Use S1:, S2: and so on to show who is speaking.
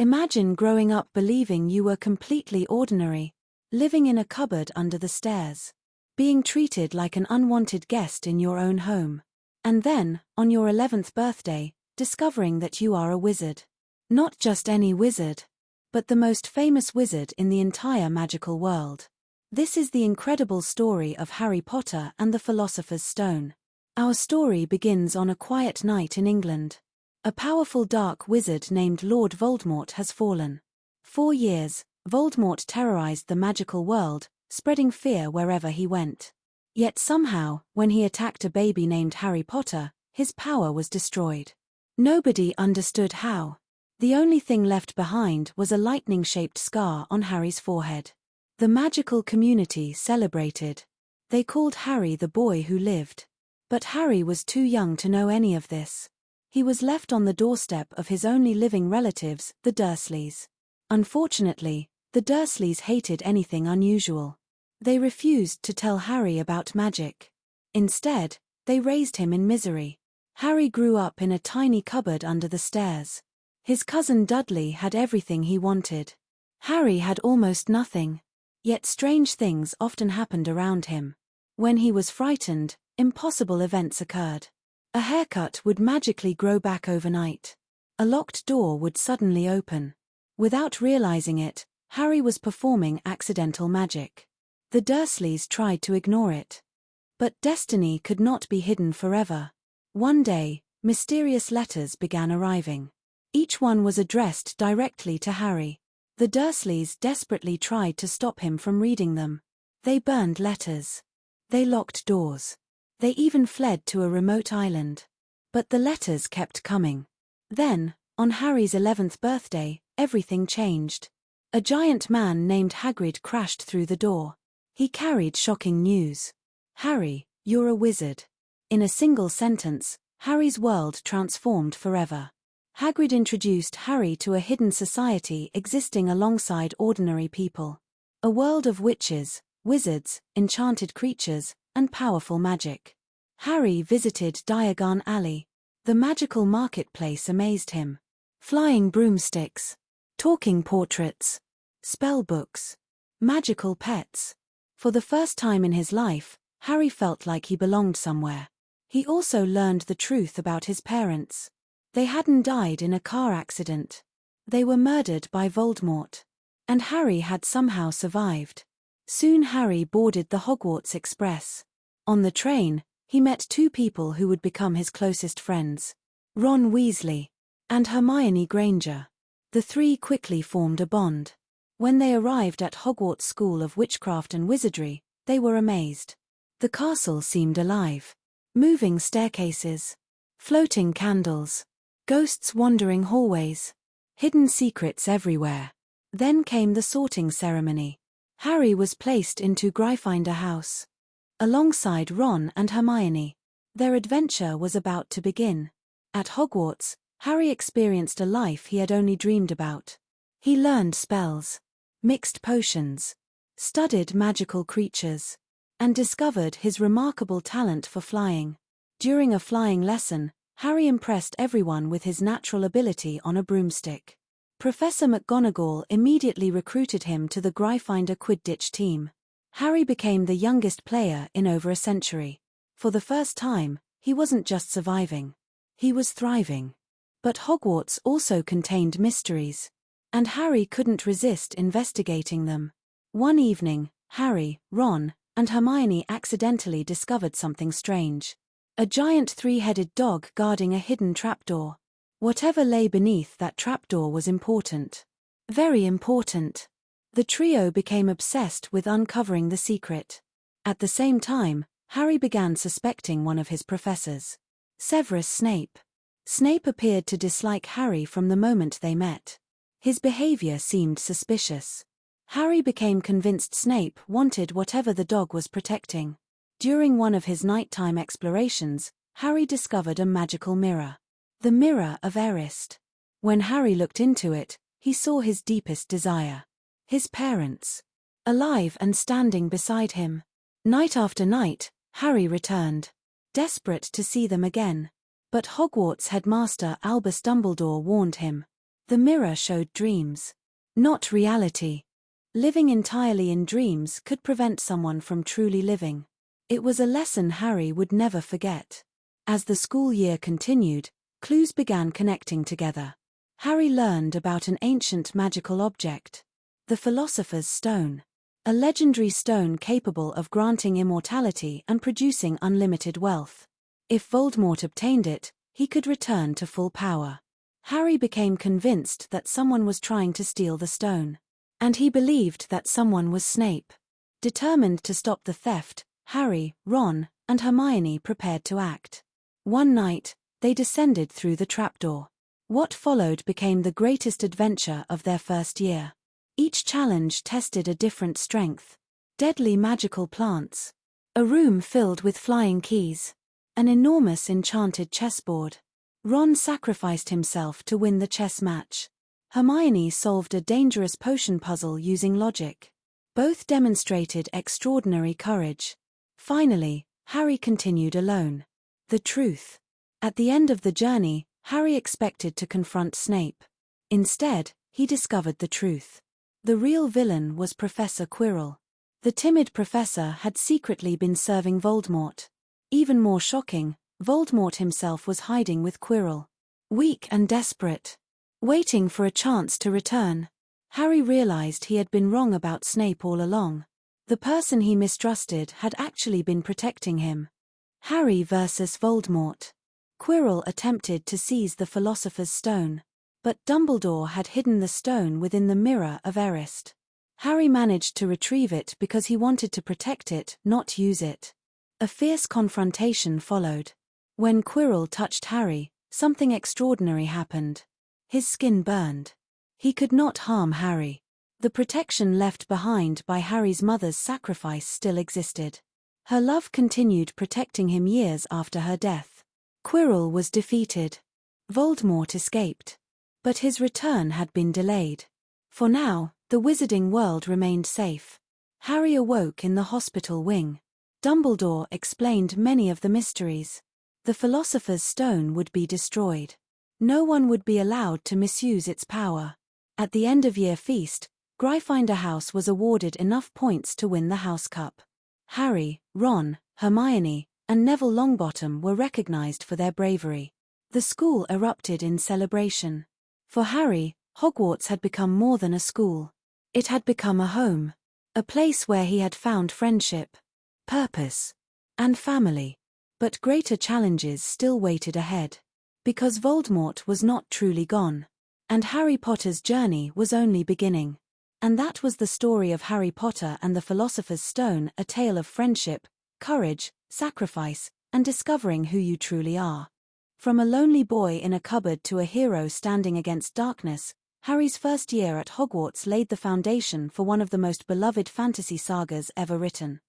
S1: Imagine growing up believing you were completely ordinary, living in a cupboard under the stairs, being treated like an unwanted guest in your own home. And then, on your 11th birthday, discovering that you are a wizard. Not just any wizard, but the most famous wizard in the entire magical world. This is the incredible story of Harry Potter and the Philosopher's Stone. Our story begins on a quiet night in England. A powerful dark wizard named Lord Voldemort has fallen. For years, Voldemort terrorized the magical world, spreading fear wherever he went. Yet somehow, when he attacked a baby named Harry Potter, his power was destroyed. Nobody understood how. The only thing left behind was a lightning-shaped scar on Harry's forehead. The magical community celebrated. They called Harry the boy who lived. But Harry was too young to know any of this. He was left on the doorstep of his only living relatives, the Dursleys. Unfortunately, the Dursleys hated anything unusual. They refused to tell Harry about magic. Instead, they raised him in misery. Harry grew up in a tiny cupboard under the stairs. His cousin Dudley had everything he wanted. Harry had almost nothing. Yet strange things often happened around him. When he was frightened, impossible events occurred. A haircut would magically grow back overnight. A locked door would suddenly open. Without realizing it, Harry was performing accidental magic. The Dursleys tried to ignore it. But destiny could not be hidden forever. One day, mysterious letters began arriving. Each one was addressed directly to Harry. The Dursleys desperately tried to stop him from reading them. They burned letters. They locked doors. They even fled to a remote island. But the letters kept coming. Then, on Harry's 11th birthday, everything changed. A giant man named Hagrid crashed through the door. He carried shocking news. "Harry, you're a wizard." In a single sentence, Harry's world transformed forever. Hagrid introduced Harry to a hidden society existing alongside ordinary people. A world of witches, wizards, enchanted creatures, and powerful magic. Harry visited Diagon Alley. The magical marketplace amazed him. Flying broomsticks, talking portraits, spell books, magical pets. For the first time in his life, Harry felt like he belonged somewhere. He also learned the truth about his parents. They hadn't died in a car accident. They were murdered by Voldemort. And Harry had somehow survived. Soon Harry boarded the Hogwarts Express. On the train, he met two people who would become his closest friends. Ron Weasley and Hermione Granger. The three quickly formed a bond. When they arrived at Hogwarts School of Witchcraft and Wizardry, they were amazed. The castle seemed alive. Moving staircases, floating candles, ghosts wandering hallways, hidden secrets everywhere. Then came the sorting ceremony. Harry was placed into Gryffindor House. Alongside Ron and Hermione. Their adventure was about to begin. At Hogwarts, Harry experienced a life he had only dreamed about. He learned spells, mixed potions, studied magical creatures, and discovered his remarkable talent for flying. During a flying lesson, Harry impressed everyone with his natural ability on a broomstick. Professor McGonagall immediately recruited him to the Gryffindor Quidditch team. Harry became the youngest player in over a century. For the first time, he wasn't just surviving. He was thriving. But Hogwarts also contained mysteries. And Harry couldn't resist investigating them. One evening, Harry, Ron, and Hermione accidentally discovered something strange. A giant three-headed dog guarding a hidden trapdoor. Whatever lay beneath that trapdoor was important. Very important. The trio became obsessed with uncovering the secret. At the same time, Harry began suspecting one of his professors. Severus Snape. Snape appeared to dislike Harry from the moment they met. His behavior seemed suspicious. Harry became convinced Snape wanted whatever the dog was protecting. During one of his nighttime explorations, Harry discovered a magical mirror. The Mirror of Erist. When Harry looked into it, he saw his deepest desire. His parents. Alive and standing beside him. Night after night, Harry returned. Desperate to see them again. But Hogwarts headmaster Albus Dumbledore warned him. The mirror showed dreams, not reality. Living entirely in dreams could prevent someone from truly living. It was a lesson Harry would never forget. As the school year continued, clues began connecting together. Harry learned about an ancient magical object, the Philosopher's Stone, a legendary stone capable of granting immortality and producing unlimited wealth. If Voldemort obtained it, he could return to full power. Harry became convinced that someone was trying to steal the stone. And he believed that someone was Snape. Determined to stop the theft, Harry, Ron, and Hermione prepared to act. One night, they descended through the trapdoor. What followed became the greatest adventure of their first year. Each challenge tested a different strength. Deadly magical plants. A room filled with flying keys. An enormous enchanted chessboard. Ron sacrificed himself to win the chess match. Hermione solved a dangerous potion puzzle using logic. Both demonstrated extraordinary courage. Finally, Harry continued alone. The truth. At the end of the journey, Harry expected to confront Snape. Instead, he discovered the truth. The real villain was Professor Quirrell. The timid professor had secretly been serving Voldemort. Even more shocking, Voldemort himself was hiding with Quirrell. Weak and desperate. Waiting for a chance to return. Harry realized he had been wrong about Snape all along. The person he mistrusted had actually been protecting him. Harry versus Voldemort. Quirrell attempted to seize the Philosopher's Stone. But Dumbledore had hidden the stone within the Mirror of Erist. Harry managed to retrieve it because he wanted to protect it, not use it. A fierce confrontation followed. When Quirrell touched Harry, something extraordinary happened. His skin burned. He could not harm Harry. The protection left behind by Harry's mother's sacrifice still existed. Her love continued protecting him years after her death. Quirrell was defeated. Voldemort escaped. But his return had been delayed. For now, the wizarding world remained safe. Harry awoke in the hospital wing. Dumbledore explained many of the mysteries. The Philosopher's Stone would be destroyed. No one would be allowed to misuse its power. At the end-of-year feast, Gryffindor House was awarded enough points to win the House Cup. Harry, Ron, Hermione, and Neville Longbottom were recognized for their bravery. The school erupted in celebration. For Harry, Hogwarts had become more than a school. It had become a home. A place where he had found friendship, purpose, and family. But greater challenges still waited ahead. Because Voldemort was not truly gone. And Harry Potter's journey was only beginning. And that was the story of Harry Potter and the Philosopher's Stone, a tale of friendship, courage, sacrifice, and discovering who you truly are. From a lonely boy in a cupboard to a hero standing against darkness, Harry's first year at Hogwarts laid the foundation for one of the most beloved fantasy sagas ever written.